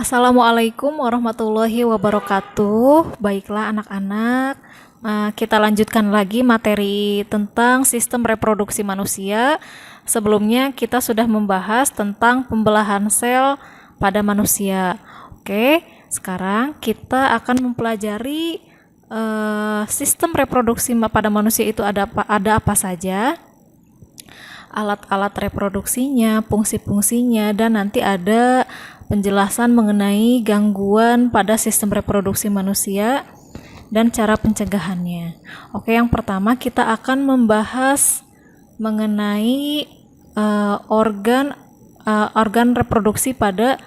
Assalamualaikum warahmatullahi wabarakatuh. Baiklah anak-anak, kita lanjutkan lagi materi tentang sistem reproduksi manusia. Sebelumnya kita sudah membahas tentang pembelahan sel pada manusia. Oke, sekarang kita akan mempelajari sistem reproduksi pada manusia itu ada apa saja, alat-alat reproduksinya, fungsi-fungsinya, dan nanti ada penjelasan mengenai gangguan pada sistem reproduksi manusia dan cara pencegahannya. Oke, yang pertama kita akan membahas mengenai organ-organ reproduksi pada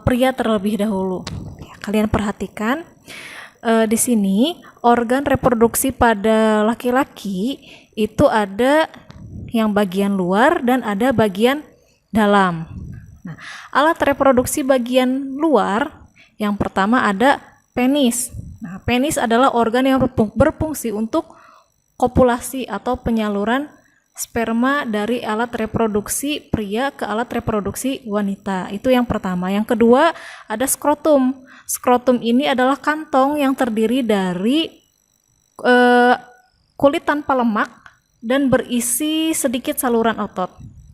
pria terlebih dahulu. Ya, kalian perhatikan di sini organ reproduksi pada laki-laki itu ada yang bagian luar dan ada bagian dalam. Nah, alat reproduksi bagian luar yang pertama ada penis. Nah, penis adalah organ yang berfungsi untuk kopulasi atau penyaluran sperma dari alat reproduksi pria ke alat reproduksi wanita. Itu yang pertama. Yang kedua ada skrotum. Skrotum ini adalah kantong yang terdiri dari kulit tanpa lemak dan berisi sedikit saluran otot.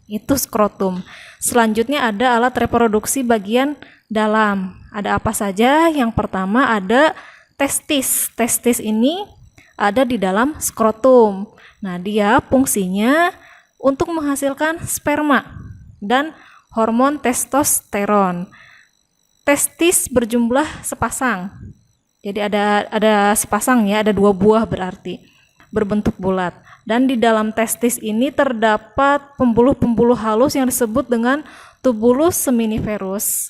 Itu skrotum. Selanjutnya ada alat reproduksi bagian dalam. Ada apa saja? Yang pertama ada testis. Testis ini ada di dalam skrotum. Nah, dia fungsinya untuk menghasilkan sperma dan hormon testosteron. Testis berjumlah sepasang. Jadi ada sepasang ya, ada 2 buah berarti, berbentuk bulat. Dan di dalam testis ini terdapat pembuluh-pembuluh halus yang disebut dengan tubulus seminiferus.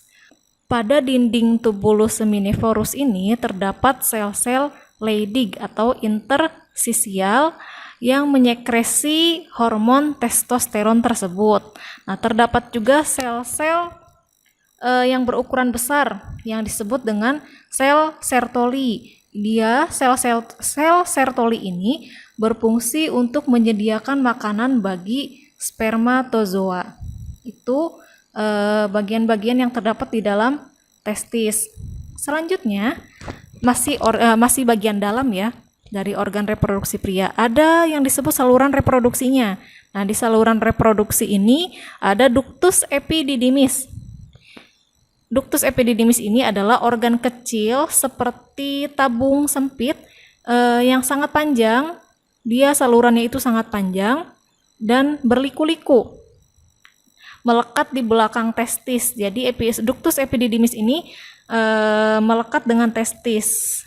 Pada dinding tubulus seminiferus ini terdapat sel-sel Leydig atau intersisial yang menyekresi hormon testosteron tersebut. Nah, terdapat juga sel-sel yang berukuran besar yang disebut dengan sel Sertoli. Sel Sertoli ini berfungsi untuk menyediakan makanan bagi spermatozoa. Itu bagian-bagian yang terdapat di dalam testis. Selanjutnya masih bagian dalam ya dari organ reproduksi pria. Ada yang disebut saluran reproduksinya. Nah, di saluran reproduksi ini ada ductus epididymis. Ductus epididymis ini adalah organ kecil seperti tabung sempit yang sangat panjang. Dia salurannya itu sangat panjang dan berliku-liku, melekat di belakang testis. Jadi ductus epididymis ini melekat dengan testis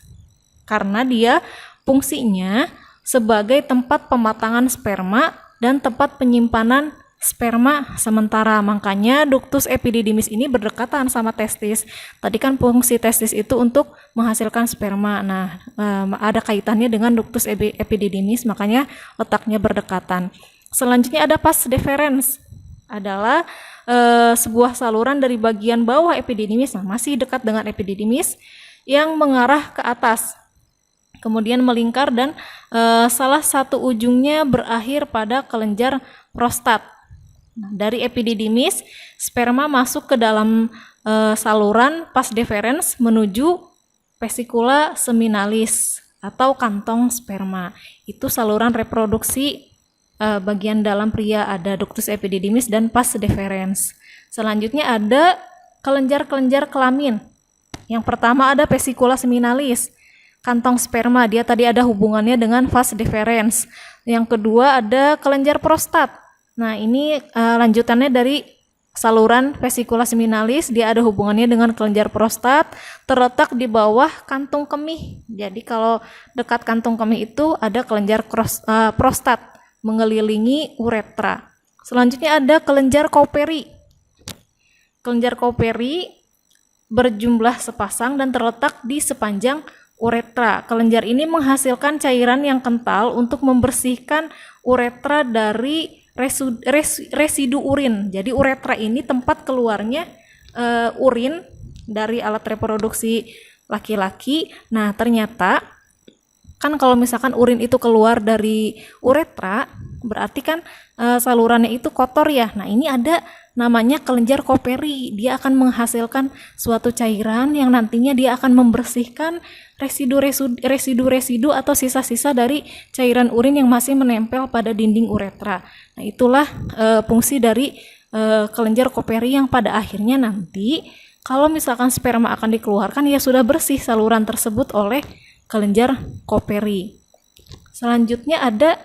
karena dia fungsinya sebagai tempat pematangan sperma dan tempat penyimpanan sperma sementara. Makanya ductus epididymis ini berdekatan sama testis. Tadi kan fungsi testis itu untuk menghasilkan sperma. Nah, ada kaitannya dengan ductus epididymis, makanya letaknya berdekatan. Selanjutnya ada vas deferens. Adalah sebuah saluran dari bagian bawah epididymis, masih dekat dengan epididymis, yang mengarah ke atas. Kemudian melingkar dan salah satu ujungnya berakhir pada kelenjar prostat. Nah, dari epididymis, sperma masuk ke dalam saluran vas deferens menuju vesicula seminalis atau kantong sperma. Itu saluran reproduksi bagian dalam pria, ada ductus epididymis dan vas deferens. Selanjutnya ada kelenjar-kelenjar kelamin. Yang pertama ada vesicula seminalis, kantong sperma, dia tadi ada hubungannya dengan vas deferens. Yang kedua ada kelenjar prostat. Nah, ini lanjutannya dari saluran vesicula seminalis, dia ada hubungannya dengan kelenjar prostat, terletak di bawah kantung kemih. Jadi kalau dekat kantung kemih itu ada kelenjar prostat mengelilingi uretra. Selanjutnya ada kelenjar Kauperi. Kelenjar Kauperi berjumlah sepasang dan terletak di sepanjang uretra. Kelenjar ini menghasilkan cairan yang kental untuk membersihkan uretra dari residu urin. Jadi uretra ini tempat keluarnya urin dari alat reproduksi laki-laki. Nah, ternyata kan kalau misalkan urin itu keluar dari uretra, berarti kan salurannya itu kotor ya. Nah, ini ada namanya kelenjar koperi. Dia akan menghasilkan suatu cairan yang nantinya dia akan membersihkan residu-residu atau sisa-sisa dari cairan urin yang masih menempel pada dinding uretra. Nah, itulah fungsi dari kelenjar koperi yang pada akhirnya nanti kalau misalkan sperma akan dikeluarkan ya sudah bersih saluran tersebut oleh kelenjar koperi. Selanjutnya ada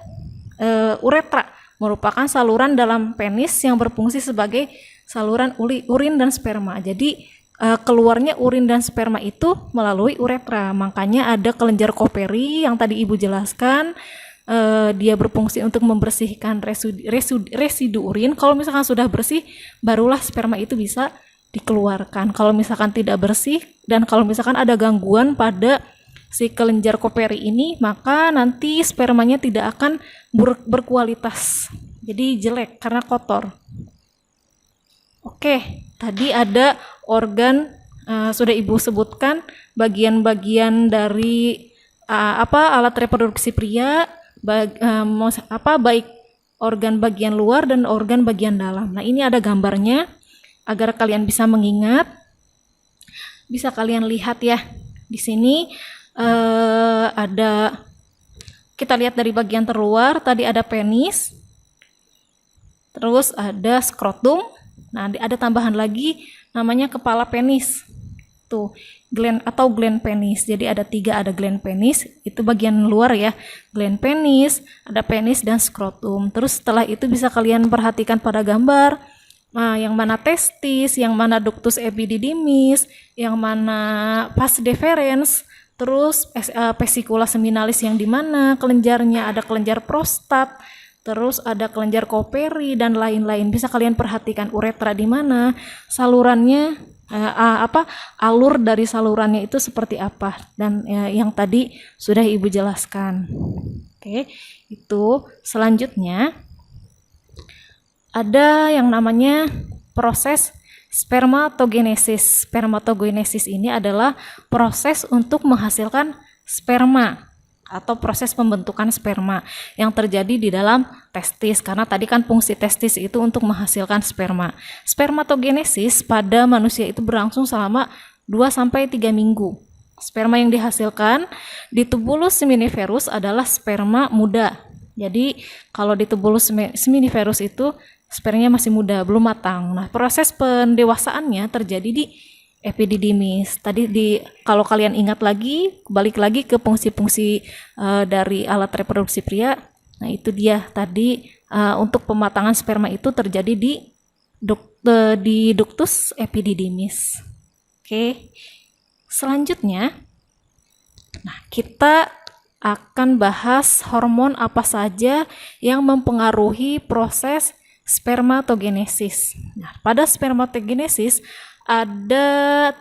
uretra, merupakan saluran dalam penis yang berfungsi sebagai saluran urin dan sperma. Jadi keluarnya urin dan sperma itu melalui uretra. Makanya ada kelenjar koperi yang tadi Ibu jelaskan, dia berfungsi untuk membersihkan residu urin. Kalau misalkan sudah bersih, barulah sperma itu bisa dikeluarkan. Kalau misalkan tidak bersih dan kalau misalkan ada gangguan pada si kelenjar koperi ini, maka nanti spermanya tidak akan berkualitas. Jadi jelek karena kotor. Oke, tadi ada organ, sudah Ibu sebutkan bagian-bagian dari alat reproduksi pria, baik organ bagian luar dan organ bagian dalam. Nah, ini ada gambarnya agar kalian bisa mengingat. Bisa kalian lihat ya. Di sini ada, kita lihat dari bagian terluar tadi ada penis, terus ada skrotum. Nah, ada tambahan lagi namanya kepala penis. Tuh, gland atau gland penis. Jadi ada 3, ada gland penis, itu bagian luar ya. Gland penis, ada penis dan skrotum. Terus setelah itu bisa kalian perhatikan pada gambar. Nah, yang mana testis, yang mana ductus epididymis, yang mana vas deferens, terus vesicula seminalis yang di mana kelenjarnya, ada kelenjar prostat, terus ada kelenjar koperi dan lain-lain. Bisa kalian perhatikan uretra di mana, salurannya alur dari salurannya itu seperti apa, dan yang tadi sudah Ibu jelaskan. Oke, itu selanjutnya ada yang namanya proses spermatogenesis. Spermatogenesis ini adalah proses untuk menghasilkan sperma atau proses pembentukan sperma yang terjadi di dalam testis, karena tadi kan fungsi testis itu untuk menghasilkan sperma. Spermatogenesis pada manusia itu berlangsung selama 2-3 minggu. Sperma yang dihasilkan di tubulus seminiferus adalah sperma muda. Jadi kalau di tubulus seminiferus itu spermanya masih muda, belum matang. Nah, proses pendewasaannya terjadi di epididymis. Tadi kalau kalian ingat lagi, balik lagi ke fungsi-fungsi dari alat reproduksi pria. Nah, itu dia tadi untuk pematangan sperma itu terjadi di ductus epididymis. Oke. Selanjutnya, nah kita akan bahas hormon apa saja yang mempengaruhi proses spermatogenesis. Nah, pada spermatogenesis ada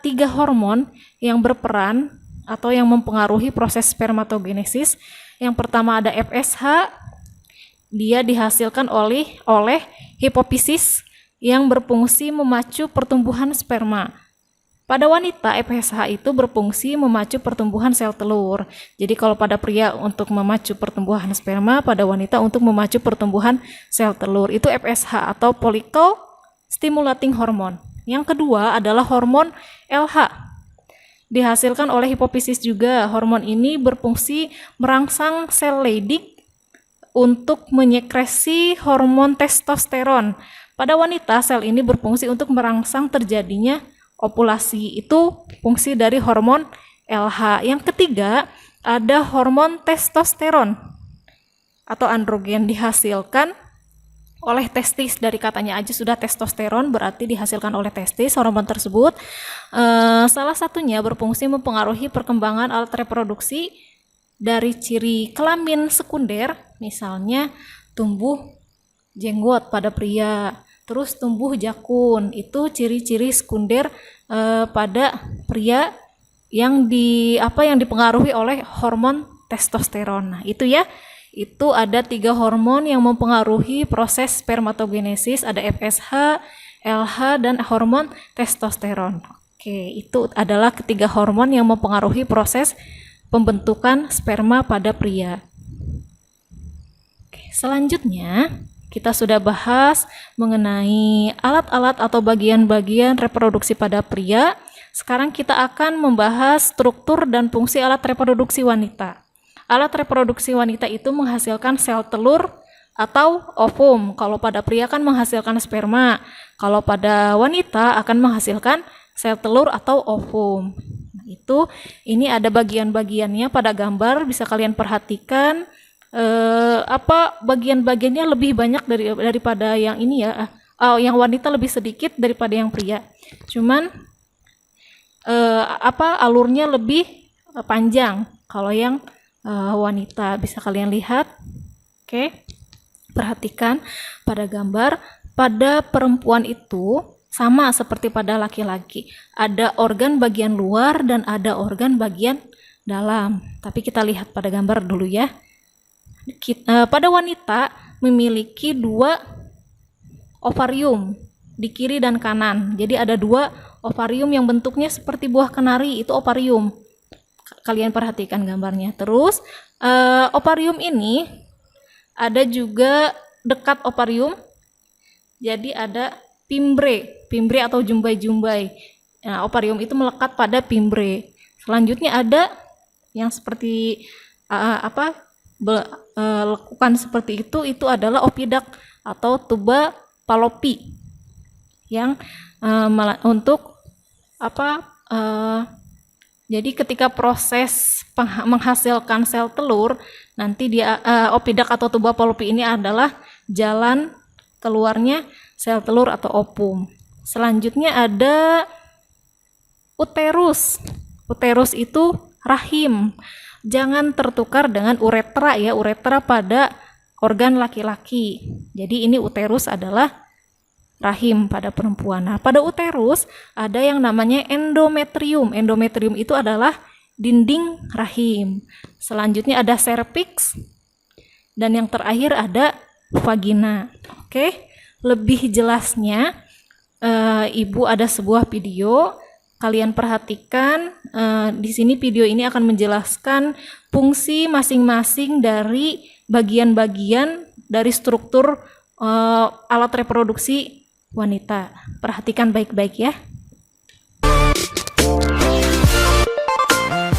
3 hormon yang berperan atau yang mempengaruhi proses spermatogenesis. Yang pertama ada FSH, dia dihasilkan oleh hipofisis yang berfungsi memacu pertumbuhan sperma. Pada wanita, FSH itu berfungsi memacu pertumbuhan sel telur. Jadi kalau pada pria untuk memacu pertumbuhan sperma, pada wanita untuk memacu pertumbuhan sel telur. Itu FSH atau follicle stimulating hormone. Yang kedua adalah hormon LH. Dihasilkan oleh hipofisis juga. Hormon ini berfungsi merangsang sel Leydig untuk menyekresi hormon testosteron. Pada wanita, sel ini berfungsi untuk merangsang terjadinya ovulasi. Itu fungsi dari hormon LH. Yang ketiga ada hormon testosteron atau androgen, dihasilkan oleh testis. Dari katanya aja sudah testosteron, berarti dihasilkan oleh testis hormon tersebut. Salah satunya berfungsi mempengaruhi perkembangan alat reproduksi dari ciri kelamin sekunder, misalnya tumbuh jenggot pada pria, terus tumbuh jakun. Itu ciri-ciri sekunder pada pria yang dipengaruhi oleh hormon testosteron. Nah, itu ya. Itu ada 3 hormon yang mempengaruhi proses spermatogenesis, ada FSH, LH, dan hormon testosteron. Oke, itu adalah ketiga hormon yang mempengaruhi proses pembentukan sperma pada pria. Oke, selanjutnya Kita sudah bahas mengenai alat-alat atau bagian-bagian reproduksi pada pria. Sekarang kita akan membahas struktur dan fungsi alat reproduksi wanita. Alat reproduksi wanita itu menghasilkan sel telur atau ovum. Kalau pada pria kan menghasilkan sperma. Kalau pada wanita akan menghasilkan sel telur atau ovum. Ini ada bagian-bagiannya pada gambar, bisa kalian perhatikan. Bagian-bagiannya lebih banyak daripada yang ini ya. Yang wanita lebih sedikit daripada yang pria. Cuman alurnya lebih panjang kalau yang wanita, bisa kalian lihat. Oke. Perhatikan pada gambar, pada perempuan itu sama seperti pada laki-laki. Ada organ bagian luar dan ada organ bagian dalam. Tapi kita lihat pada gambar dulu ya. Pada wanita memiliki 2 ovarium di kiri dan kanan. Jadi ada 2 ovarium yang bentuknya seperti buah kenari, itu ovarium. Kalian perhatikan gambarnya. Terus ovarium ini ada juga dekat ovarium. Jadi ada pimbre atau jumbai-jumbai. Nah, ovarium itu melekat pada pimbre. Selanjutnya ada yang seperti lekukan seperti itu adalah ovidak atau tuba palopi yang jadi ketika proses menghasilkan sel telur, nanti dia ovidak atau tuba palopi ini adalah jalan keluarnya sel telur atau ovum. Selanjutnya ada uterus. Uterus itu rahim. Jangan tertukar dengan uretra ya, uretra pada organ laki-laki. Jadi ini uterus adalah rahim pada perempuan. Nah, pada uterus ada yang namanya endometrium. Endometrium itu adalah dinding rahim. Selanjutnya ada cervix dan yang terakhir ada vagina. Oke, lebih jelasnya Ibu ada sebuah video. Kalian perhatikan, di sini video ini akan menjelaskan fungsi masing-masing dari bagian-bagian dari struktur alat reproduksi wanita. Perhatikan baik-baik ya.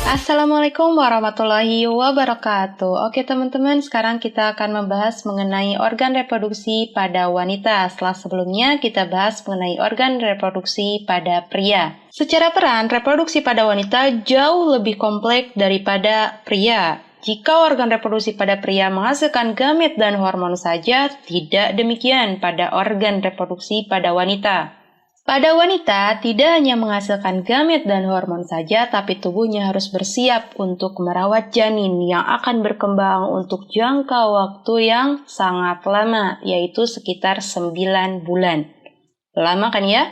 Assalamualaikum warahmatullahi wabarakatuh. Oke teman-teman, sekarang kita akan membahas mengenai organ reproduksi pada wanita. Setelah sebelumnya kita bahas mengenai organ reproduksi pada pria. Secara peran, reproduksi pada wanita jauh lebih kompleks daripada pria. Jika organ reproduksi pada pria menghasilkan gamet dan hormon saja, tidak demikian pada organ reproduksi pada wanita. Pada wanita, tidak hanya menghasilkan gamet dan hormon saja, tapi tubuhnya harus bersiap untuk merawat janin yang akan berkembang untuk jangka waktu yang sangat lama, yaitu sekitar 9 bulan. Lama kan ya?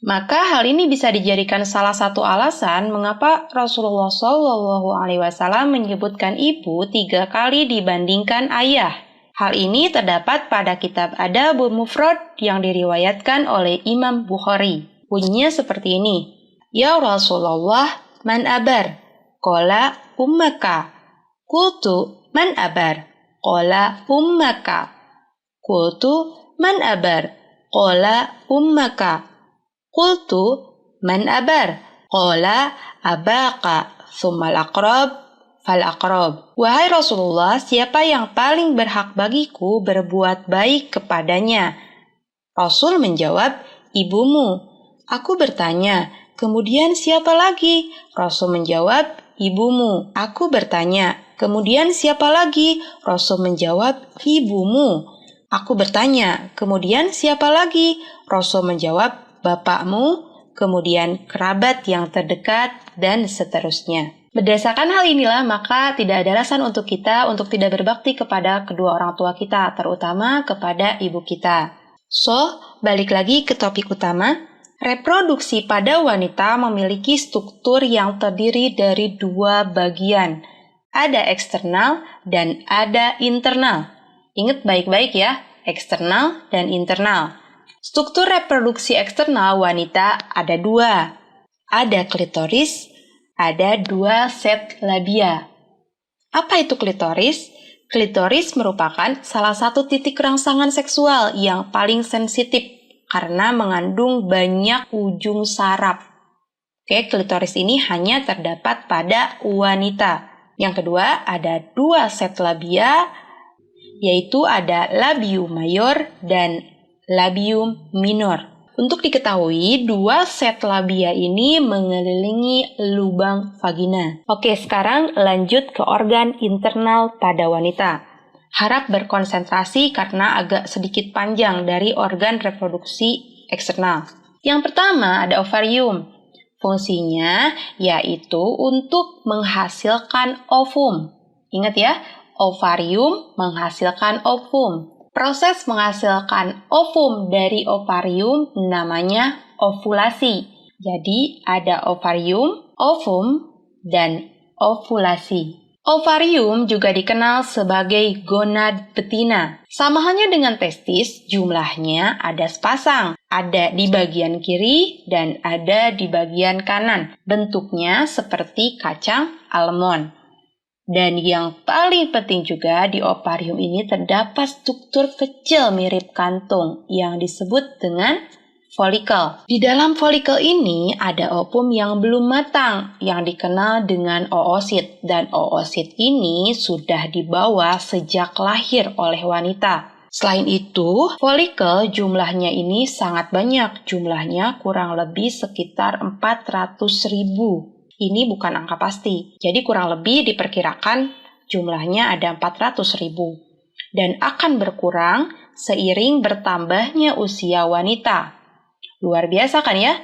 Maka hal ini bisa dijadikan salah satu alasan mengapa Rasulullah SAW menyebutkan ibu 3 kali dibandingkan ayah. Hal ini terdapat pada kitab Adabul Mufrad yang diriwayatkan oleh Imam Bukhari. Bunyinya seperti ini. Ya Rasulullah, man abar? Qala ummaka. Qultu man abar? Qala ummaka. Qultu man abar? Qala ummaka. Qultu man abar? Qala abaka. Tsummal aqrab. Fal-aqrab. Wahai Rasulullah, siapa yang paling berhak bagiku berbuat baik kepadanya? Rasul menjawab, ibumu. Aku bertanya, kemudian siapa lagi? Rasul menjawab, ibumu. Aku bertanya, kemudian siapa lagi? Rasul menjawab, ibumu. Aku bertanya, kemudian siapa lagi? Rasul menjawab, bapakmu, kemudian kerabat yang terdekat, dan seterusnya. Berdasarkan hal inilah, maka tidak ada alasan untuk kita untuk tidak berbakti kepada kedua orang tua kita, terutama kepada ibu kita. So, balik lagi ke topik utama. Reproduksi pada wanita memiliki struktur yang terdiri dari 2 bagian. Ada eksternal dan ada internal. Ingat baik-baik ya, eksternal dan internal. Struktur reproduksi eksternal wanita ada 2. Ada klitoris, ada 2 set labia. Apa itu klitoris? Klitoris merupakan salah satu titik rangsangan seksual yang paling sensitif karena mengandung banyak ujung saraf. Oke, klitoris ini hanya terdapat pada wanita. Yang kedua, ada 2 set labia, yaitu ada labium mayor dan labium minor. Untuk diketahui, 2 set labia ini mengelilingi lubang vagina. Oke, sekarang lanjut ke organ internal pada wanita. Harap berkonsentrasi karena agak sedikit panjang dari organ reproduksi eksternal. Yang pertama ada ovarium. Fungsinya yaitu untuk menghasilkan ovum. Ingat ya, ovarium menghasilkan ovum. Proses menghasilkan ovum dari ovarium namanya ovulasi. Jadi ada ovarium, ovum, dan ovulasi. Ovarium juga dikenal sebagai gonad betina. Sama halnya dengan testis, jumlahnya ada sepasang. Ada di bagian kiri dan ada di bagian kanan. Bentuknya seperti kacang almond. Dan yang paling penting juga di ovarium ini terdapat struktur kecil mirip kantung yang disebut dengan folikel. Di dalam folikel ini ada ovum yang belum matang yang dikenal dengan oosit, dan oosit ini sudah dibawa sejak lahir oleh wanita. Selain itu, folikel jumlahnya ini sangat banyak, jumlahnya kurang lebih sekitar 400.000. Ini bukan angka pasti, jadi kurang lebih diperkirakan jumlahnya ada 400.000 dan akan berkurang seiring bertambahnya usia wanita. Luar biasa kan ya?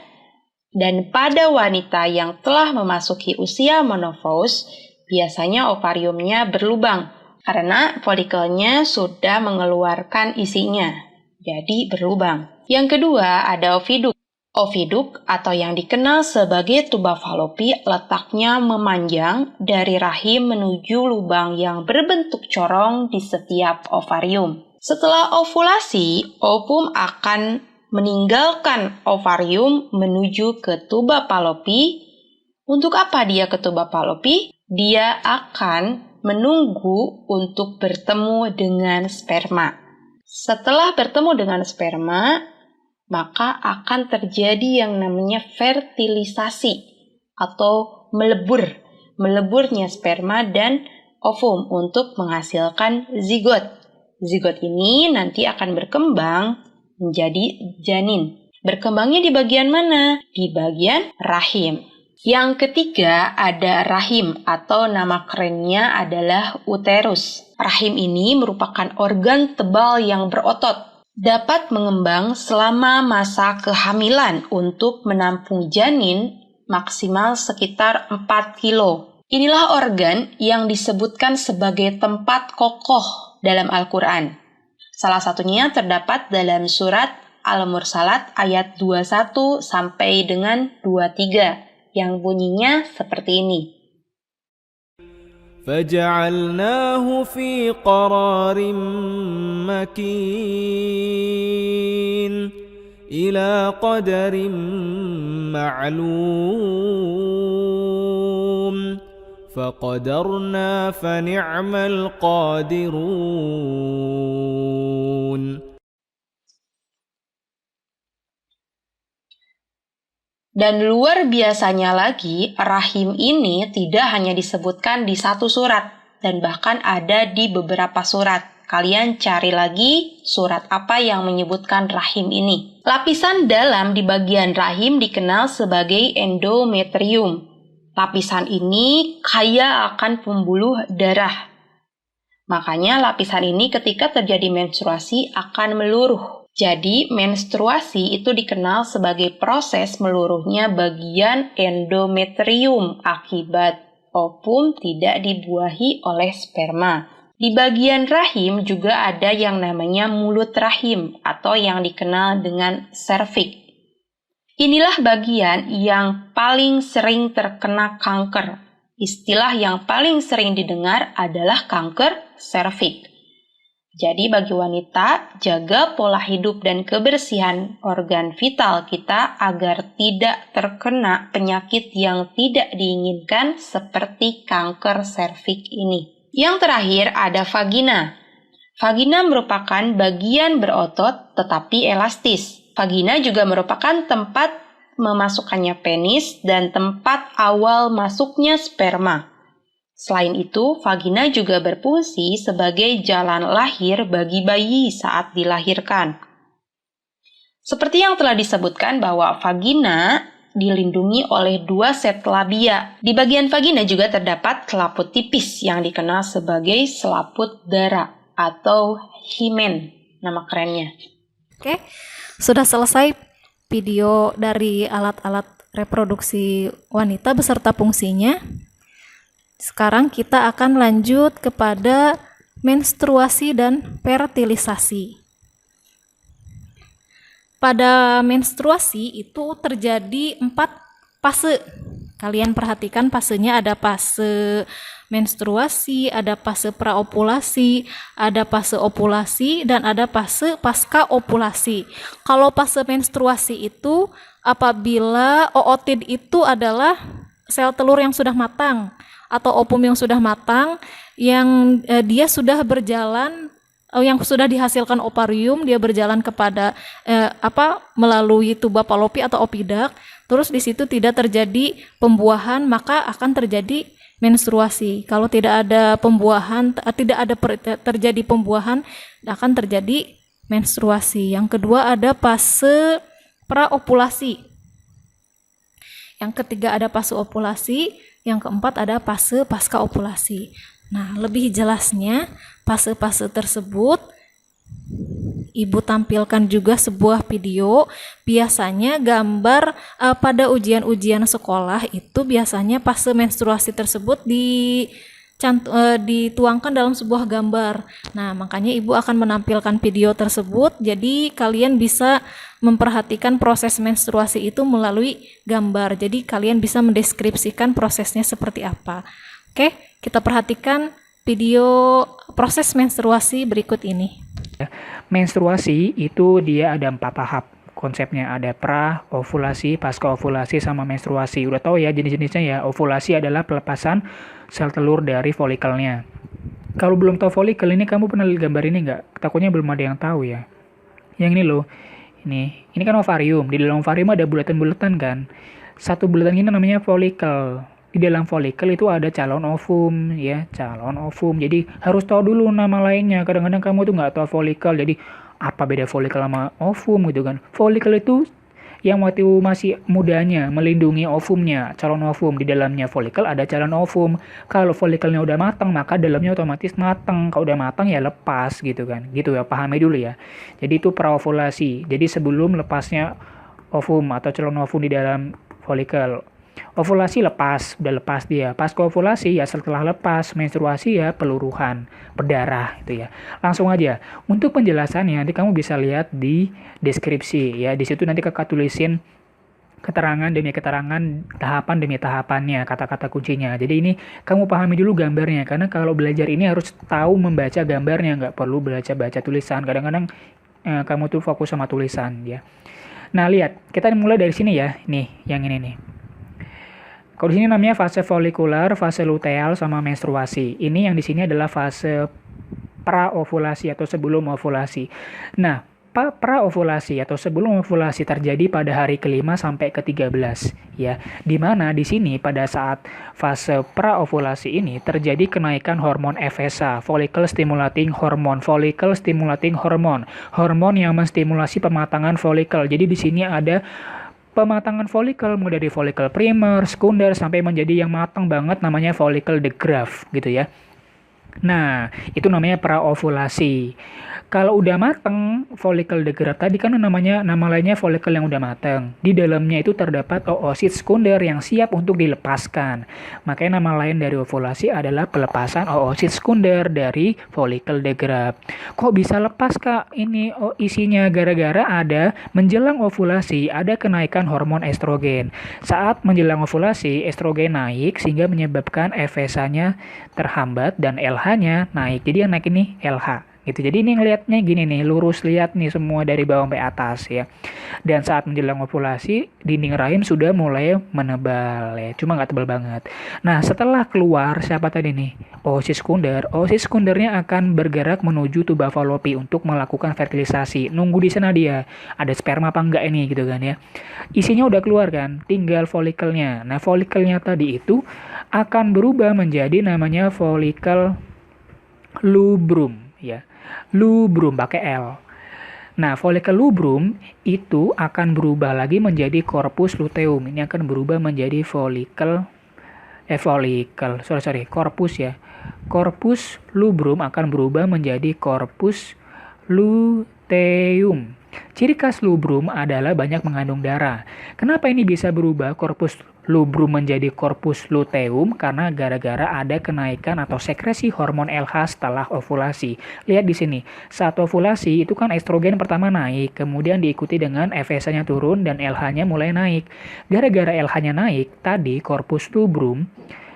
Dan pada wanita yang telah memasuki usia menopause, biasanya ovariumnya berlubang karena folikelnya sudah mengeluarkan isinya, jadi berlubang. Yang kedua ada oviduk. Oviduk atau yang dikenal sebagai tuba falopi letaknya memanjang dari rahim menuju lubang yang berbentuk corong di setiap ovarium. Setelah ovulasi, ovum akan meninggalkan ovarium menuju ke tuba falopi. Untuk apa dia ke tuba falopi? Dia akan menunggu untuk bertemu dengan sperma. Setelah bertemu dengan sperma, maka akan terjadi yang namanya fertilisasi atau meleburnya sperma dan ovum untuk menghasilkan zigot. Zigot ini nanti akan berkembang menjadi janin. Berkembangnya di bagian mana? Di bagian rahim. Yang ketiga ada rahim atau nama kerennya adalah uterus. Rahim ini merupakan organ tebal yang berotot. Dapat mengembang selama masa kehamilan untuk menampung janin maksimal sekitar 4 kilo. Inilah organ yang disebutkan sebagai tempat kokoh dalam Al-Quran. Salah satunya terdapat dalam surat Al-Mursalat ayat 21 sampai dengan 23 yang bunyinya seperti ini. فجعلناه في قرار مكين إلى قدر معلوم فقدرنا فنعم القادرون. Dan luar biasanya lagi, rahim ini tidak hanya disebutkan di satu surat, dan bahkan ada di beberapa surat. Kalian cari lagi surat apa yang menyebutkan rahim ini. Lapisan dalam di bagian rahim dikenal sebagai endometrium. Lapisan ini kaya akan pembuluh darah. Makanya lapisan ini ketika terjadi menstruasi akan meluruh. Jadi, menstruasi itu dikenal sebagai proses meluruhnya bagian endometrium akibat ovum tidak dibuahi oleh sperma. Di bagian rahim juga ada yang namanya mulut rahim atau yang dikenal dengan serviks. Inilah bagian yang paling sering terkena kanker. Istilah yang paling sering didengar adalah kanker serviks. Jadi bagi wanita, jaga pola hidup dan kebersihan organ vital kita agar tidak terkena penyakit yang tidak diinginkan seperti kanker serviks ini. Yang terakhir ada vagina. Vagina merupakan bagian berotot tetapi elastis. Vagina juga merupakan tempat memasukkannya penis dan tempat awal masuknya sperma. Selain itu, vagina juga berfungsi sebagai jalan lahir bagi bayi saat dilahirkan. Seperti yang telah disebutkan bahwa vagina dilindungi oleh 2 set labia. Di bagian vagina juga terdapat selaput tipis yang dikenal sebagai selaput dara atau himen, nama kerennya. Oke, sudah selesai video dari alat-alat reproduksi wanita beserta fungsinya. Sekarang kita akan lanjut kepada menstruasi dan fertilisasi. Pada menstruasi itu terjadi 4 fase. Kalian perhatikan fasenya, ada fase menstruasi, ada fase praovulasi, ada fase ovulasi, dan ada fase pasca ovulasi. Kalau fase menstruasi itu apabila ootid itu adalah sel telur yang sudah matang atau ovum yang sudah matang, yang dia sudah berjalan, yang sudah dihasilkan ovarium, dia berjalan kepada melalui tuba Fallopi atau opidak, terus di situ tidak terjadi pembuahan, maka akan terjadi menstruasi. Kalau tidak ada pembuahan, terjadi pembuahan, akan terjadi menstruasi. Yang kedua ada fase praovulasi. Yang ketiga ada fase ovulasi, yang keempat ada fase pasca ovulasi. Nah, lebih jelasnya fase-fase tersebut Ibu tampilkan juga sebuah video. Biasanya gambar pada ujian-ujian sekolah itu biasanya fase menstruasi tersebut dituangkan dalam sebuah gambar. Nah, makanya Ibu akan menampilkan video tersebut. Jadi kalian bisa memperhatikan proses menstruasi itu melalui gambar. Jadi kalian bisa mendeskripsikan prosesnya seperti apa. Oke, kita perhatikan video proses menstruasi berikut ini. Menstruasi itu dia ada 4 tahap. Konsepnya ada pra, ovulasi, pasca ovulasi, sama menstruasi. Udah tahu ya jenis-jenisnya ya. Ovulasi adalah pelepasan sel telur dari folikelnya. Kalau belum tahu folikel ini, kamu pernah lihat gambar ini nggak? Takutnya belum ada yang tahu ya. Yang ini loh. Ini kan ovarium. Di dalam ovarium ada bulatan-bulatan kan. Satu bulatan ini namanya folikel. Di dalam folikel itu ada calon ovum ya, calon ovum. Jadi harus tahu dulu nama lainnya. Kadang-kadang kamu tuh nggak tahu folikel. Jadi apa beda folikel sama ovum gitu kan? Folikel itu yang waktu masih mudanya melindungi ovumnya, calon ovum. Di dalamnya folikel ada calon ovum. Kalau folikelnya udah matang, maka dalamnya otomatis matang. Kalau udah matang ya lepas gitu kan. Gitu ya, pahami dulu ya. Jadi itu praovulasi. Jadi sebelum lepasnya ovum atau calon ovum di dalam folikel. Ovulasi lepas, udah lepas dia. Pasca ovulasi ya setelah lepas, menstruasi ya peluruhan, berdarah gitu ya. Langsung aja. Untuk penjelasannya nanti kamu bisa lihat di deskripsi ya. Di situ nanti kakak tulisin keterangan demi keterangan, tahapan demi tahapannya, kata-kata kuncinya. Jadi ini kamu pahami dulu gambarnya, karena kalau belajar ini harus tahu membaca gambarnya, nggak perlu baca tulisan. Kadang-kadang kamu tuh fokus sama tulisan ya. Nah lihat, kita mulai dari sini ya. Nih, yang ini nih. Kalau di sini namanya fase folikular, fase luteal, sama menstruasi. Ini yang di sini adalah fase praovulasi atau sebelum ovulasi. Nah, praovulasi atau sebelum ovulasi terjadi pada hari ke-5 sampai ke-13 ya. Di mana di sini pada saat fase praovulasi ini terjadi kenaikan hormon FSH, follicle stimulating hormone, hormon yang menstimulasi pematangan folikel. Jadi di sini ada pematangan folikel mulai dari folikel primer, sekunder sampai menjadi yang matang banget namanya folikel de Graaff gitu ya. Nah, itu namanya praovulasi. Kalau udah mateng, folikel de Graaff tadi kan nama lainnya folikel yang udah mateng. Di dalamnya itu terdapat oosit sekunder yang siap untuk dilepaskan. Makanya nama lain dari ovulasi adalah pelepasan oosit sekunder dari folikel de Graaff. Kok bisa lepas Kak? Ini isinya gara-gara ada menjelang ovulasi ada kenaikan hormon estrogen. Saat menjelang ovulasi, estrogen naik sehingga menyebabkan FSH-nya terhambat dan LH-nya naik. Jadi yang naik ini LH gitu. Jadi ini ngelihatnya gini nih, lurus lihat nih semua dari bawah sampai atas ya. Dan saat menjelang ovulasi, dinding rahim sudah mulai menebal ya, cuma nggak tebal banget. Nah, setelah keluar siapa tadi nih? Oosit sekunder. Oosit sekundernya akan bergerak menuju tuba falopi untuk melakukan fertilisasi. Nunggu di sana dia, ada sperma apa enggak ini gitu kan ya. Isinya udah keluar kan, tinggal folikelnya. Nah, folikelnya tadi itu akan berubah menjadi namanya folikel lubrum ya. Lubrum pakai L. Nah, folikel lubrum itu akan berubah lagi menjadi corpus luteum. Ini akan berubah menjadi corpus ya. Corpus lubrum akan berubah menjadi corpus luteum. Ciri khas lubrum adalah banyak mengandung darah. Kenapa ini bisa berubah corpus lubrum menjadi corpus luteum? Karena gara-gara ada kenaikan atau sekresi hormon LH setelah ovulasi. Lihat di sini, saat ovulasi itu kan estrogen pertama naik, kemudian diikuti dengan FSH-nya turun dan LH-nya mulai naik. Gara-gara LH-nya naik, tadi corpus lubrum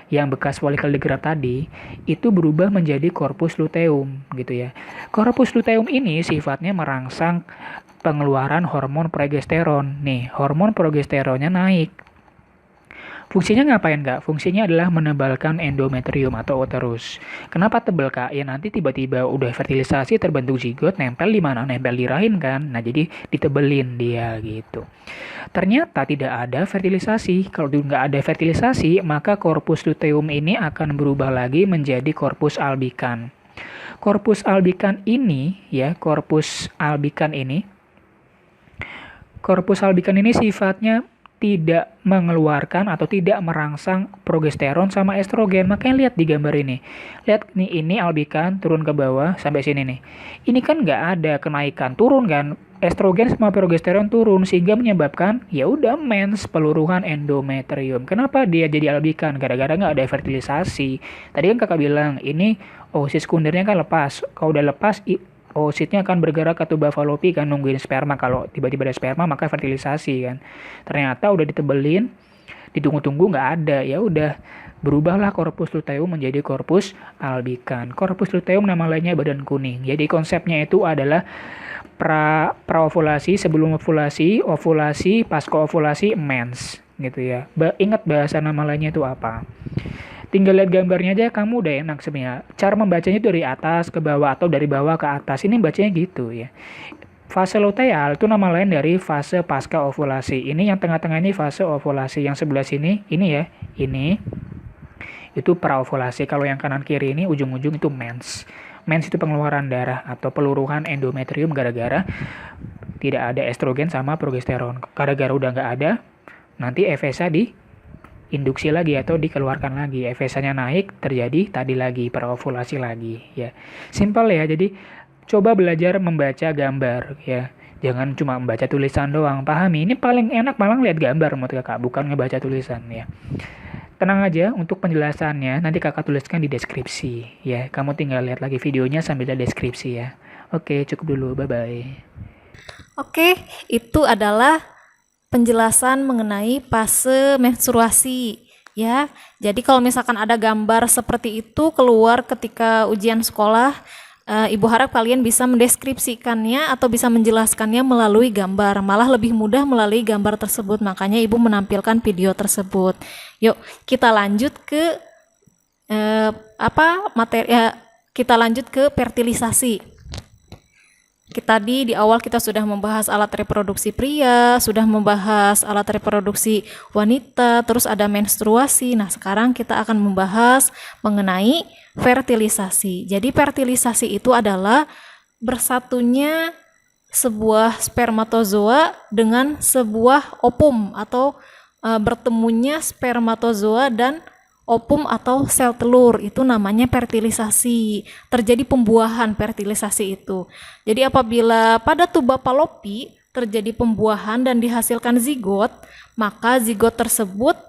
yang bekas folikel degrad tadi itu berubah menjadi corpus luteum gitu ya. Corpus luteum ini sifatnya merangsang pengeluaran hormon progesteron. Nih, hormon progesteronnya naik. Fungsinya ngapain Kak? Fungsinya adalah menebalkan endometrium atau uterus. Kenapa tebal Kak? Ya nanti tiba-tiba udah fertilisasi terbentuk zigot, nempel di mana? Nempel di rahim kan? Nah jadi ditebelin dia gitu. Ternyata tidak ada fertilisasi. Kalau nggak ada fertilisasi, maka corpus luteum ini akan berubah lagi menjadi corpus albican. Corpus albican ini sifatnya tidak mengeluarkan atau tidak merangsang progesteron sama estrogen. Makanya lihat di gambar ini. Lihat nih, ini albican turun ke bawah sampai sini nih. Ini kan nggak ada kenaikan, turun kan. Estrogen sama progesteron turun sehingga menyebabkan ya udah mens, peluruhan endometrium. Kenapa dia jadi albican? Gara-gara nggak ada fertilisasi. Tadi kan kakak bilang ini oosit sekundernya kan lepas. Kalau udah lepas oositnya akan bergerak ke tuba falopi kan, nungguin sperma. Kalau tiba-tiba ada sperma maka fertilisasi kan. Ternyata udah ditebelin, ditunggu-tunggu nggak ada, ya udah berubahlah corpus luteum menjadi corpus albican. Corpus luteum nama lainnya badan kuning. Jadi konsepnya itu adalah praovulasi, sebelum ovulasi, ovulasi, pasca ovulasi, mens gitu ya. Ingat bahasa nama lainnya itu apa? Tinggal lihat gambarnya aja kamu udah enak sebenarnya. Cara membacanya itu dari atas ke bawah atau dari bawah ke atas. Ini bacanya gitu ya. Fase luteal itu nama lain dari fase pasca ovulasi. Ini yang tengah-tengah ini fase ovulasi. Yang sebelah sini ini ya. Ini itu praovulasi. Kalau yang kanan kiri ini ujung-ujung itu mens. Mens itu pengeluaran darah atau peluruhan endometrium gara-gara tidak ada estrogen sama progesteron. Gara-gara udah nggak ada, nanti FSH induksi lagi atau dikeluarkan lagi. FSH-nya naik, terjadi tadi lagi praovulasi lagi ya. Simpel ya. Jadi coba belajar membaca gambar ya. Jangan cuma membaca tulisan doang. Pahami, ini paling enak malah lihat gambar menurut Kakak, bukan ngebaca tulisan ya. Tenang aja untuk penjelasannya nanti Kakak tuliskan di deskripsi ya. Kamu tinggal lihat lagi videonya sambil lihat deskripsi ya. Oke, cukup dulu. Bye bye. Oke, itu adalah penjelasan mengenai fase menstruasi ya. Jadi kalau misalkan ada gambar seperti itu keluar ketika ujian sekolah, Ibu harap kalian bisa mendeskripsikannya atau bisa menjelaskannya melalui gambar. Malah lebih mudah melalui gambar tersebut. Makanya Ibu menampilkan video tersebut. Yuk, kita lanjut ke kita lanjut ke fertilisasi. Tadi di awal kita sudah membahas alat reproduksi pria, sudah membahas alat reproduksi wanita, terus ada menstruasi. Nah, sekarang kita akan membahas mengenai fertilisasi. Jadi fertilisasi itu adalah bersatunya sebuah spermatozoa dengan sebuah ovum atau bertemunya spermatozoa dan ovum atau sel telur, itu namanya fertilisasi. Terjadi pembuahan fertilisasi itu. Jadi apabila pada tuba falopi terjadi pembuahan dan dihasilkan zigot, maka zigot tersebut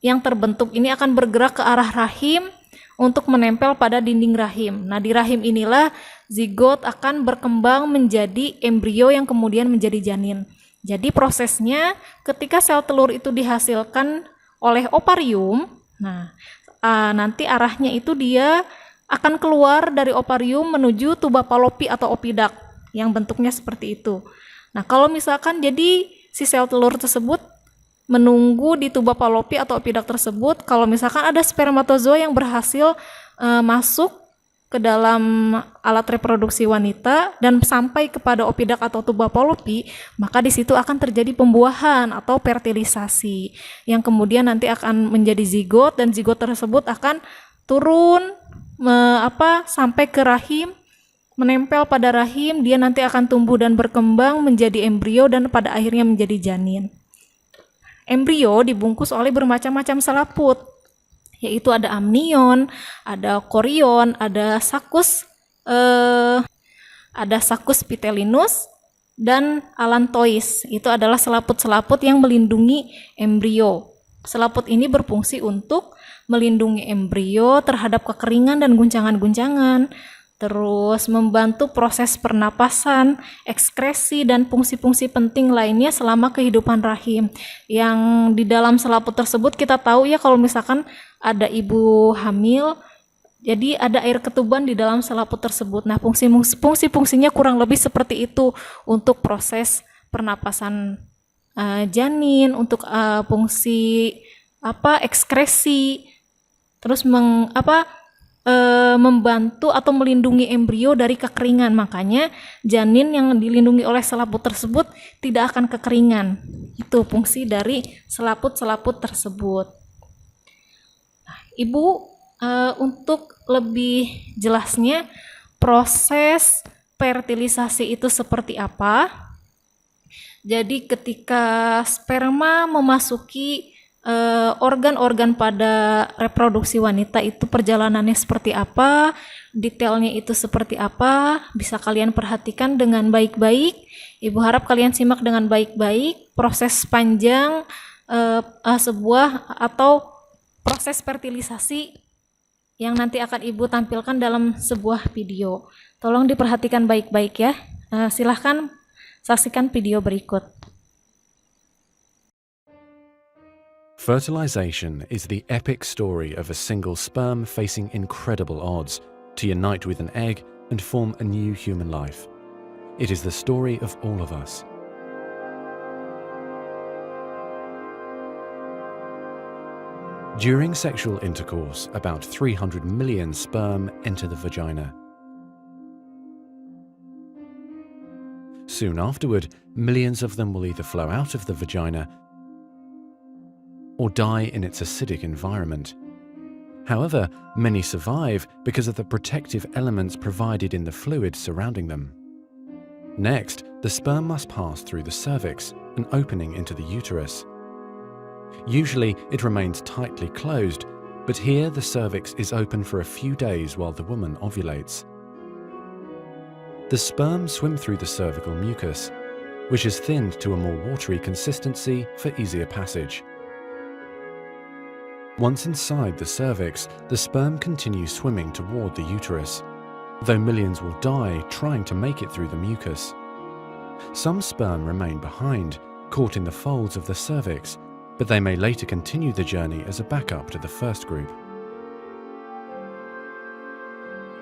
yang terbentuk ini akan bergerak ke arah rahim untuk menempel pada dinding rahim. Nah, di rahim inilah zigot akan berkembang menjadi embrio yang kemudian menjadi janin. Jadi prosesnya ketika sel telur itu dihasilkan oleh ovarium, nah, nanti arahnya itu dia akan keluar dari ovarium menuju tuba Fallopi atau opidak yang bentuknya seperti itu. Nah, kalau misalkan jadi si sel telur tersebut menunggu di tuba Fallopi atau opidak tersebut, kalau misalkan ada spermatozoa yang berhasil masuk ke dalam alat reproduksi wanita dan sampai kepada opidak atau tuba Fallopi, maka di situ akan terjadi pembuahan atau fertilisasi yang kemudian nanti akan menjadi zigot, dan zigot tersebut akan turun sampai ke rahim, menempel pada rahim, dia nanti akan tumbuh dan berkembang menjadi embrio dan pada akhirnya menjadi janin. Embrio dibungkus oleh bermacam-macam selaput, yaitu ada amnion, ada korion, ada sakus pitellinus, dan allantois. Itu adalah selaput-selaput yang melindungi embrio. Selaput ini berfungsi untuk melindungi embrio terhadap kekeringan dan guncangan-guncangan, terus membantu proses pernapasan, ekskresi, dan fungsi-fungsi penting lainnya selama kehidupan rahim. Yang di dalam selaput tersebut kita tahu ya, kalau misalkan ada ibu hamil, jadi ada air ketuban di dalam selaput tersebut. Nah, fungsinya kurang lebih seperti itu untuk proses pernapasan janin, untuk fungsi ekskresi, terus membantu atau melindungi embrio dari kekeringan. Makanya janin yang dilindungi oleh selaput tersebut tidak akan kekeringan. Itu fungsi dari selaput-selaput tersebut. Nah, Ibu, untuk lebih jelasnya proses fertilisasi itu seperti apa? Jadi ketika sperma memasuki organ-organ pada reproduksi wanita itu perjalanannya seperti apa, detailnya itu seperti apa, bisa kalian perhatikan dengan baik-baik. Ibu harap kalian simak dengan baik-baik proses panjang sebuah atau proses fertilisasi yang nanti akan Ibu tampilkan dalam sebuah video. Tolong diperhatikan baik-baik ya. Silahkan saksikan video berikut. Fertilization is the epic story of a single sperm facing incredible odds to unite with an egg and form a new human life. It is the story of all of us. During sexual intercourse, about 300 million sperm enter the vagina. Soon afterward, millions of them will either flow out of the vagina or die in its acidic environment. However, many survive because of the protective elements provided in the fluid surrounding them. Next, the sperm must pass through the cervix, an opening into the uterus. Usually, it remains tightly closed, but here the cervix is open for a few days while the woman ovulates. The sperm swim through the cervical mucus, which is thinned to a more watery consistency for easier passage. Once inside the cervix, the sperm continues swimming toward the uterus, though millions will die trying to make it through the mucus. Some sperm remain behind, caught in the folds of the cervix, but they may later continue the journey as a backup to the first group.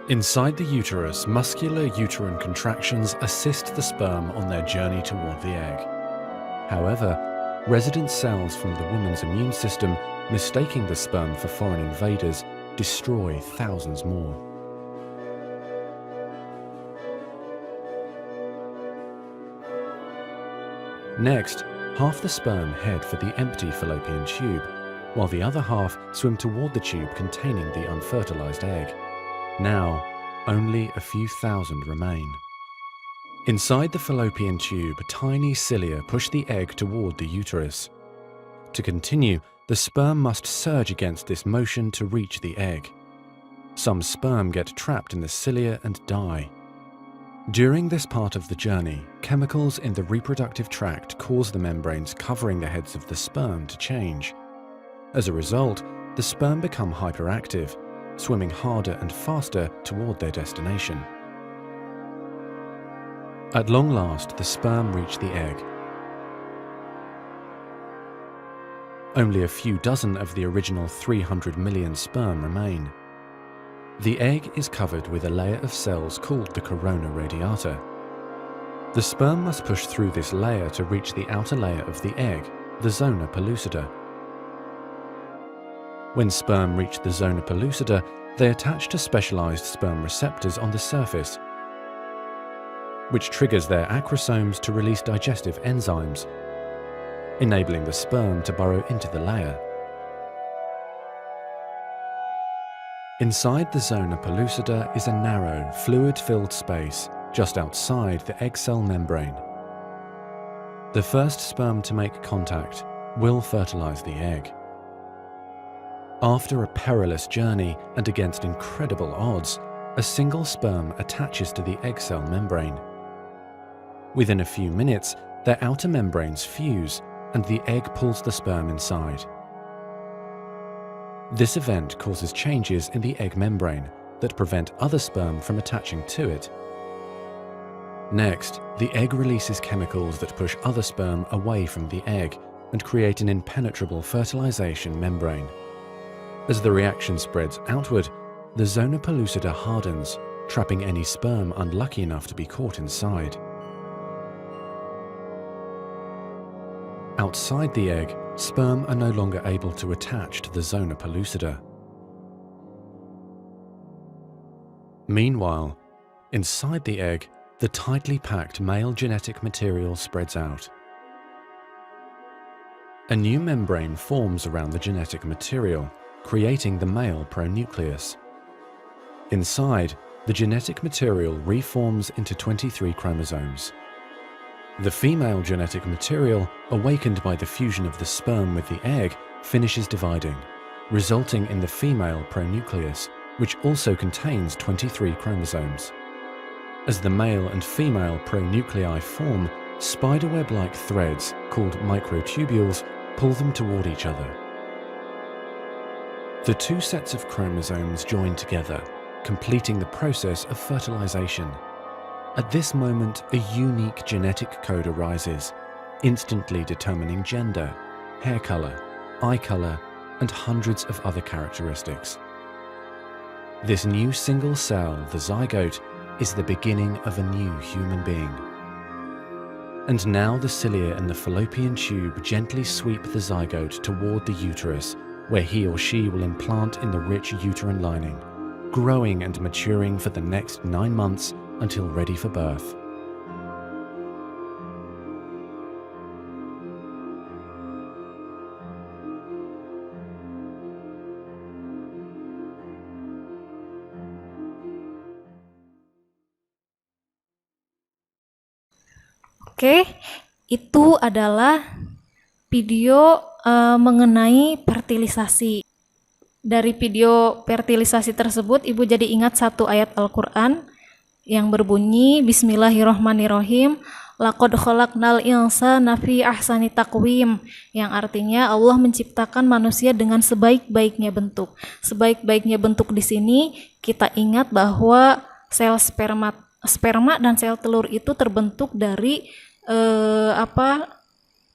Inside the uterus, muscular uterine contractions assist the sperm on their journey toward the egg. However, resident cells from the woman's immune system, mistaking the sperm for foreign invaders, destroy thousands more. Next, half the sperm head for the empty fallopian tube, while the other half swim toward the tube containing the unfertilized egg. Now, only a few thousand remain. Inside the fallopian tube, tiny cilia push the egg toward the uterus. To continue, the sperm must surge against this motion to reach the egg. Some sperm get trapped in the cilia and die. During this part of the journey, chemicals in the reproductive tract cause the membranes covering the heads of the sperm to change. As a result, the sperm become hyperactive, swimming harder and faster toward their destination. At long last, the sperm reach the egg. Only a few dozen of the original 300 million sperm remain. The egg is covered with a layer of cells called the corona radiata. The sperm must push through this layer to reach the outer layer of the egg, the zona pellucida. When sperm reach the zona pellucida, they attach to specialized sperm receptors on the surface, which triggers their acrosomes to release digestive enzymes, enabling the sperm to burrow into the layer. Inside the zona pellucida is a narrow, fluid-filled space just outside the egg cell membrane. The first sperm to make contact will fertilize the egg. After a perilous journey and against incredible odds, a single sperm attaches to the egg cell membrane. Within a few minutes, their outer membranes fuse and the egg pulls the sperm inside. This event causes changes in the egg membrane that prevent other sperm from attaching to it. Next, the egg releases chemicals that push other sperm away from the egg and create an impenetrable fertilization membrane. As the reaction spreads outward, the zona pellucida hardens, trapping any sperm unlucky enough to be caught inside. Outside the egg, sperm are no longer able to attach to the zona pellucida. Meanwhile, inside the egg, the tightly packed male genetic material spreads out. A new membrane forms around the genetic material, creating the male pronucleus. Inside, the genetic material reforms into 23 chromosomes. The female genetic material, awakened by the fusion of the sperm with the egg, finishes dividing, resulting in the female pronucleus, which also contains 23 chromosomes. As the male and female pronuclei form, spiderweb-like threads, called microtubules, pull them toward each other. The two sets of chromosomes join together, completing the process of fertilization. At this moment, a unique genetic code arises, instantly determining gender, hair color, eye color, and hundreds of other characteristics. This new single cell, the zygote, is the beginning of a new human being. And now the cilia in the fallopian tube gently sweep the zygote toward the uterus, where he or she will implant in the rich uterine lining, growing and maturing for the next 9 months until ready for birth. Oke, itu adalah video mengenai fertilisasi. Dari video fertilisasi tersebut, Ibu jadi ingat satu ayat Al-Quran yang berbunyi Bismillahirrohmanirrohim, Laqad khalaqnal insana fi ahsani taqwim, yang artinya Allah menciptakan manusia dengan sebaik-baiknya bentuk. Sebaik-baiknya bentuk di sini kita ingat bahwa sel sperma dan sel telur itu terbentuk dari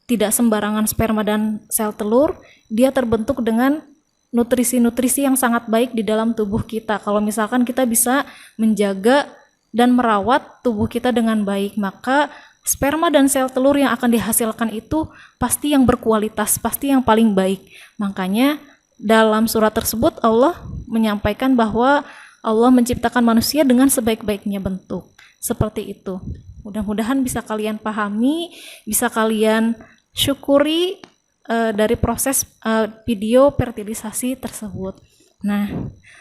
tidak sembarangan sperma dan sel telur, dia terbentuk dengan nutrisi-nutrisi yang sangat baik di dalam tubuh kita. Kalau misalkan kita bisa menjaga dan merawat tubuh kita dengan baik, maka sperma dan sel telur yang akan dihasilkan itu pasti yang berkualitas, pasti yang paling baik. Makanya dalam surat tersebut Allah menyampaikan bahwa Allah menciptakan manusia dengan sebaik-baiknya bentuk. Seperti itu. Mudah-mudahan bisa kalian pahami, bisa kalian syukuri dari proses video fertilisasi tersebut. Nah,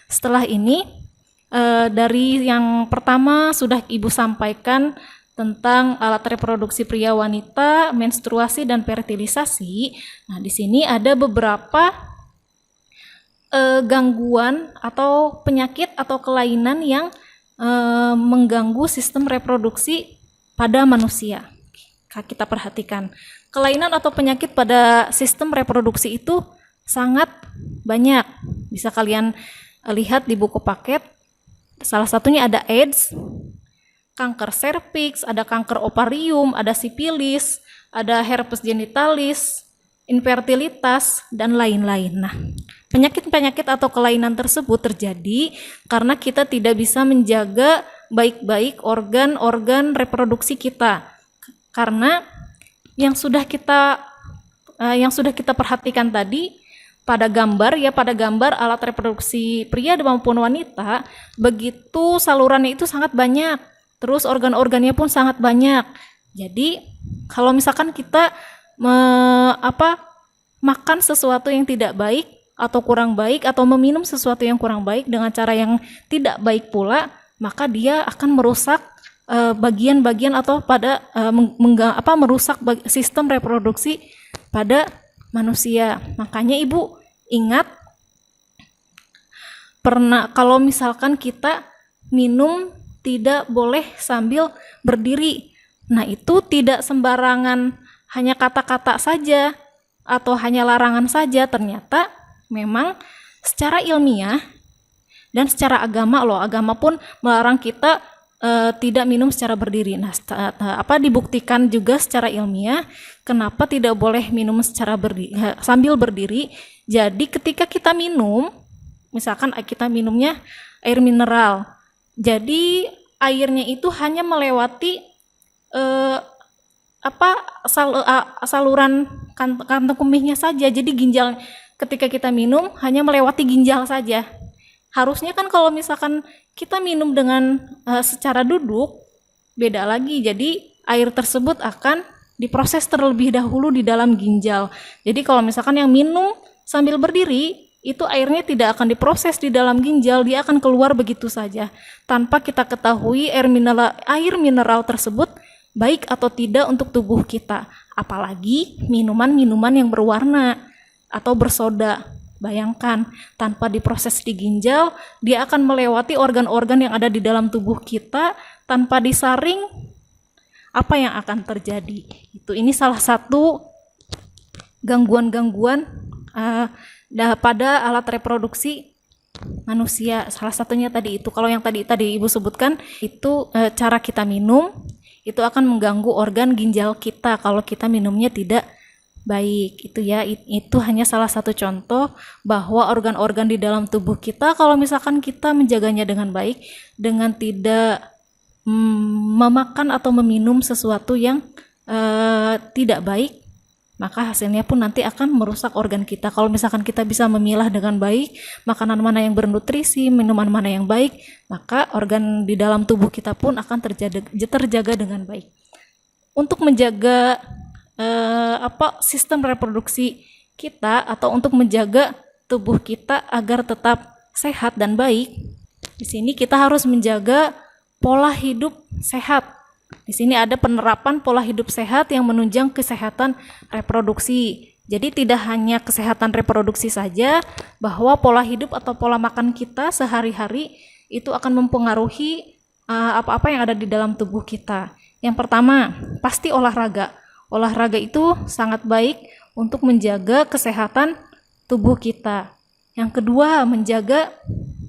setelah ini dari yang pertama sudah Ibu sampaikan tentang alat reproduksi pria wanita, menstruasi dan fertilisasi. Nah, di sini ada beberapa gangguan atau penyakit atau kelainan yang mengganggu sistem reproduksi pada manusia. Kita perhatikan, kelainan atau penyakit pada sistem reproduksi itu sangat banyak. Bisa kalian lihat di buku paket. Salah satunya ada AIDS, kanker serviks, ada kanker ovarium, ada sipilis, ada herpes genitalis, infertilitas, dan lain-lain. Nah, penyakit-penyakit atau kelainan tersebut terjadi karena kita tidak bisa menjaga baik-baik organ-organ reproduksi kita. Karena yang sudah kita perhatikan tadi pada gambar alat reproduksi pria maupun wanita, begitu salurannya itu sangat banyak, terus organ-organnya pun sangat banyak. Jadi kalau misalkan kita makan sesuatu yang tidak baik atau kurang baik, atau meminum sesuatu yang kurang baik dengan cara yang tidak baik pula, maka dia akan merusak bagian-bagian atau merusak sistem reproduksi pada manusia. Makanya Ibu ingat, kalau misalkan kita minum tidak boleh sambil berdiri. Nah, itu tidak sembarangan hanya kata-kata saja atau hanya larangan saja. Ternyata memang secara ilmiah dan secara agama pun melarang kita tidak minum secara berdiri. Nah, dibuktikan juga secara ilmiah kenapa tidak boleh minum sambil berdiri. Jadi ketika kita minum, misalkan kita minumnya air mineral, jadi airnya itu hanya melewati saluran kantong kemihnya saja. Jadi ginjal, ketika kita minum hanya melewati ginjal saja. Harusnya kan kalau misalkan kita minum dengan secara duduk, beda lagi. Jadi air tersebut akan diproses terlebih dahulu di dalam ginjal. Jadi kalau misalkan yang minum sambil berdiri, itu airnya tidak akan diproses di dalam ginjal, dia akan keluar begitu saja tanpa kita ketahui air mineral tersebut baik atau tidak untuk tubuh kita. Apalagi minuman-minuman yang berwarna atau bersoda. Bayangkan, tanpa diproses di ginjal, dia akan melewati organ-organ yang ada di dalam tubuh kita tanpa disaring. Apa yang akan terjadi? Ini salah satu gangguan-gangguan pada alat reproduksi manusia. Salah satunya tadi itu. Kalau yang tadi Ibu sebutkan, itu cara kita minum, itu akan mengganggu organ ginjal kita kalau kita minumnya tidak baik. Itu hanya salah satu contoh bahwa organ-organ di dalam tubuh kita, kalau misalkan kita menjaganya dengan baik, dengan tidak memakan atau meminum sesuatu yang tidak baik, maka hasilnya pun nanti akan merusak organ kita. Kalau misalkan kita bisa memilah dengan baik makanan mana yang bernutrisi, minuman mana yang baik, maka organ di dalam tubuh kita pun akan terjaga dengan baik. Untuk menjaga sistem reproduksi kita atau untuk menjaga tubuh kita agar tetap sehat dan baik, di sini kita harus menjaga pola hidup sehat. Di sini ada penerapan pola hidup sehat yang menunjang kesehatan reproduksi. Jadi tidak hanya kesehatan reproduksi saja, bahwa pola hidup atau pola makan kita sehari-hari itu akan mempengaruhi apa-apa yang ada di dalam tubuh kita. Yang pertama, pasti olahraga. Olahraga itu sangat baik untuk menjaga kesehatan tubuh kita. Yang kedua, menjaga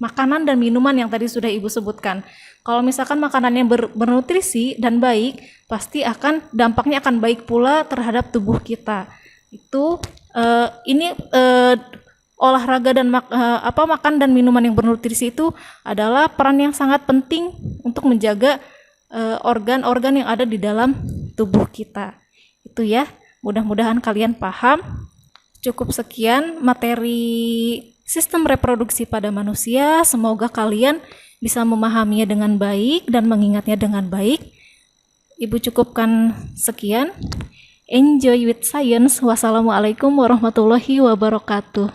makanan dan minuman yang tadi sudah Ibu sebutkan. Kalau misalkan makanannya bernutrisi dan baik, pasti dampaknya akan baik pula terhadap tubuh kita. Olahraga dan makan dan minuman yang bernutrisi itu adalah peran yang sangat penting untuk menjaga organ-organ yang ada di dalam tubuh kita. Mudah-mudahan kalian paham. Cukup sekian materi sistem reproduksi pada manusia. Semoga kalian bisa memahaminya dengan baik dan mengingatnya dengan baik. Ibu cukupkan sekian. Enjoy with science. Wassalamualaikum warahmatullahi wabarakatuh.